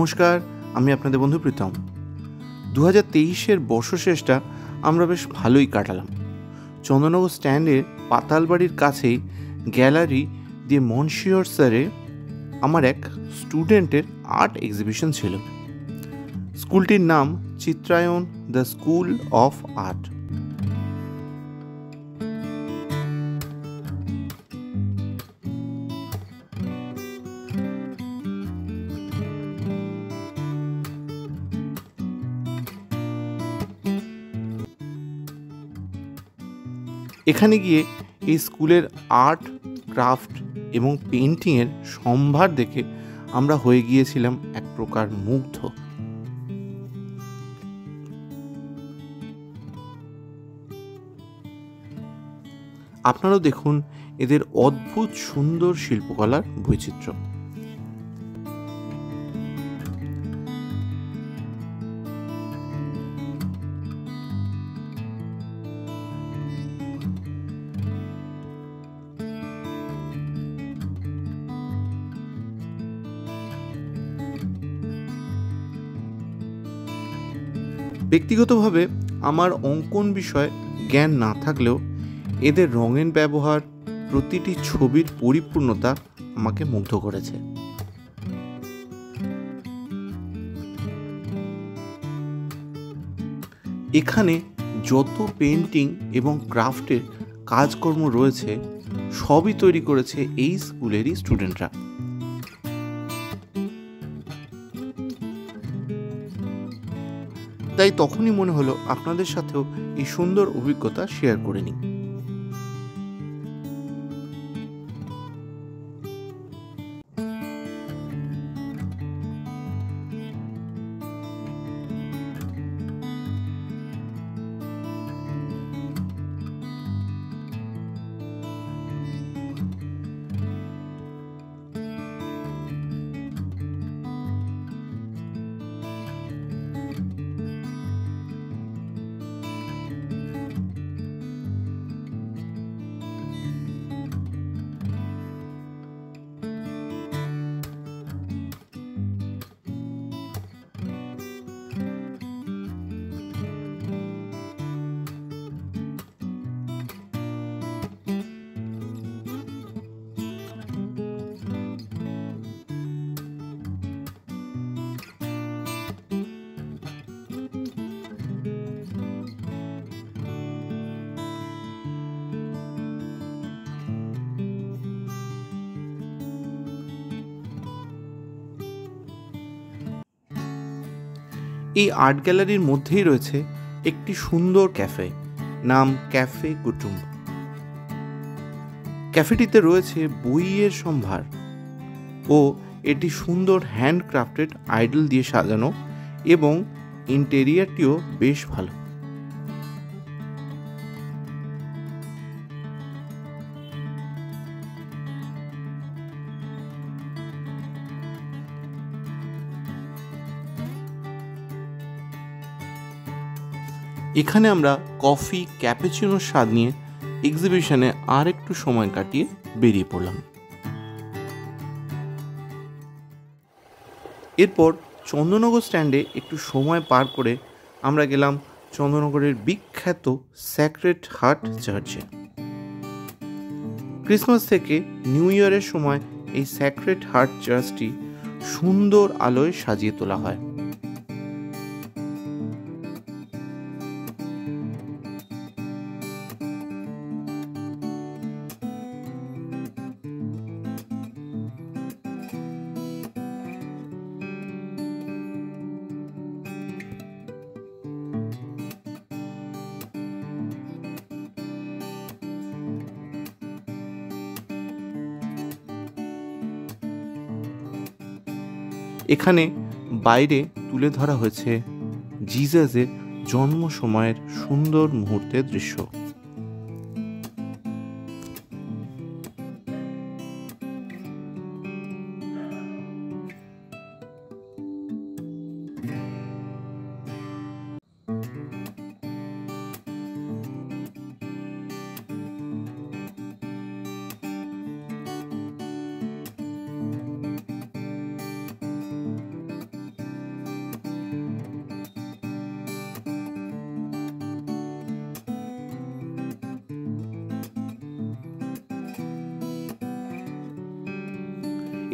নমস্কার, আমি আপনাদের বন্ধু প্রীতম। 2023-এর বর্ষশেষটা আমরা বেশ ভালোই কাটালাম। চন্দননগর স্ট্যান্ডের পাতালবাড়ির কাছেই গ্যালারি দি মনসিওর স্যারে আমার এক স্টুডেন্টের আর্ট এক্সিবিশন ছিল। স্কুলটির নাম চিত্রায়ন দ্য স্কুল অফ আর্ট। এখানে গিয়ে এই স্কুলের আর্ট, ক্রাফট এবং পেন্টিংয়ের সম্ভার দেখে আমরা হয়ে গিয়েছিলাম এক প্রকার মুগ্ধ। আপনারাও দেখুন এদের অদ্ভুত সুন্দর শিল্পকলার বৈচিত্র্য। ব্যক্তিগতভাবে আমার অঙ্কন বিষয়ে জ্ঞান না থাকলেও এদের রঙের ব্যবহার, প্রতিটি ছবির পরিপূর্ণতা আমাকে মুগ্ধ করেছে। এখানে যত পেন্টিং এবং ক্রাফটের কাজকর্ম রয়েছে সবই তৈরি করেছে এই স্কুলেরই স্টুডেন্টরা। তাই তখনই মনে হলো আপনাদের সাথেও এই সুন্দর অভিজ্ঞতা শেয়ার করে নিই। এই আর্ট গ্যালারির মধ্যেই রয়েছে একটি সুন্দর ক্যাফে, নাম ক্যাফে কুটুম্ব। ক্যাফেটিতে রয়েছে বইয়ের সম্ভার ও এটি সুন্দর হ্যান্ডক্রাফটেড আইডল দিয়ে সাজানো এবং ইন্টেরিয়ারটিও বেশ ভালো। এখানে আমরা কফি, ক্যাপুচিনোর স্বাদ নিয়ে এক্সিবিশনে আর একটু সময় কাটিয়ে বেরিয়ে পড়লাম। এরপর চন্দননগর স্ট্যান্ডে একটু সময় পার করে আমরা গেলাম চন্দননগরের বিখ্যাত স্যাক্রেড হার্ট চার্চে। ক্রিসমাস থেকে নিউ ইয়ারের সময় এই স্যাক্রেড হার্ট চার্চটি সুন্দর আলোয় সাজিয়ে তোলা হয়। এখানে বাইরে তুলে ধরা হয়েছে জিজাসের জন্ম সময়ের সুন্দর মুহূর্তের দৃশ্য।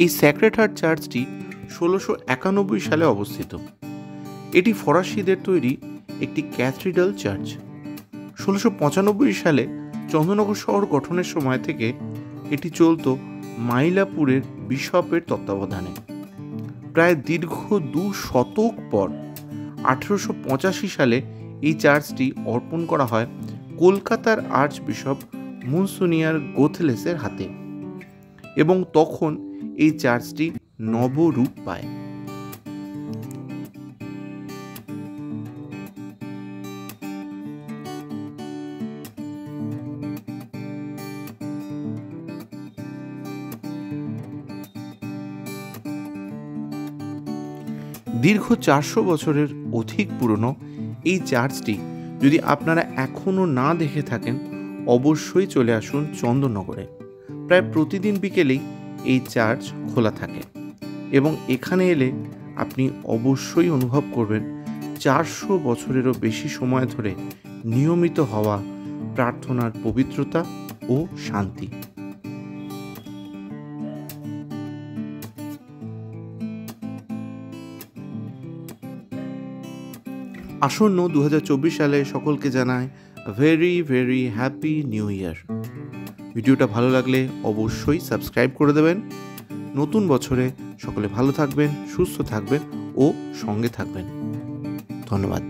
এই স্যাক্রেড হার্ট চার্চটি 1691 সালে অবস্থিত। এটি ফরাসিদের তৈরি একটি ক্যাথিড্রাল চার্চ। 1695 সালে চন্দননগর শহর গঠনের সময় থেকে এটি চলত মাইলাপুরের বিশপের তত্ত্বাবধানে। প্রায় দীর্ঘ 2 শতক পর 1885 সালে এই চার্চটি অর্পণ করা হয় কলকাতার আর্চ বিশপ মনসিনিয়র গোথলেসের হাতে, এবং তখন এই চার্চটি নবরূপ পায়। দীর্ঘ 400 বছরের অধিক পুরনো এই চার্চটি যদি আপনারা এখনও না দেখে থাকেন, অবশ্যই চলে আসুন চন্দননগরে। প্রায় প্রতিদিন বিকেলেই এই চার্চ খোলা থাকে, এবং এখানে এলে আপনি অবশ্যই অনুভব করবেন 400 বছরেরও বেশি সময় ধরে নিয়মিত হওয়া প্রার্থনার পবিত্রতা ও শান্তি। আসন্ন 2024 সালে সকলকে জানাই very very happy new year. ভিডিওটা ভালো লাগলে অবশ্যই সাবস্ক্রাইব করে দেবেন। নতুন বছরে সকলে ভালো থাকবেন, সুস্থ থাকবেন ও সঙ্গে থাকবেন। ধন্যবাদ।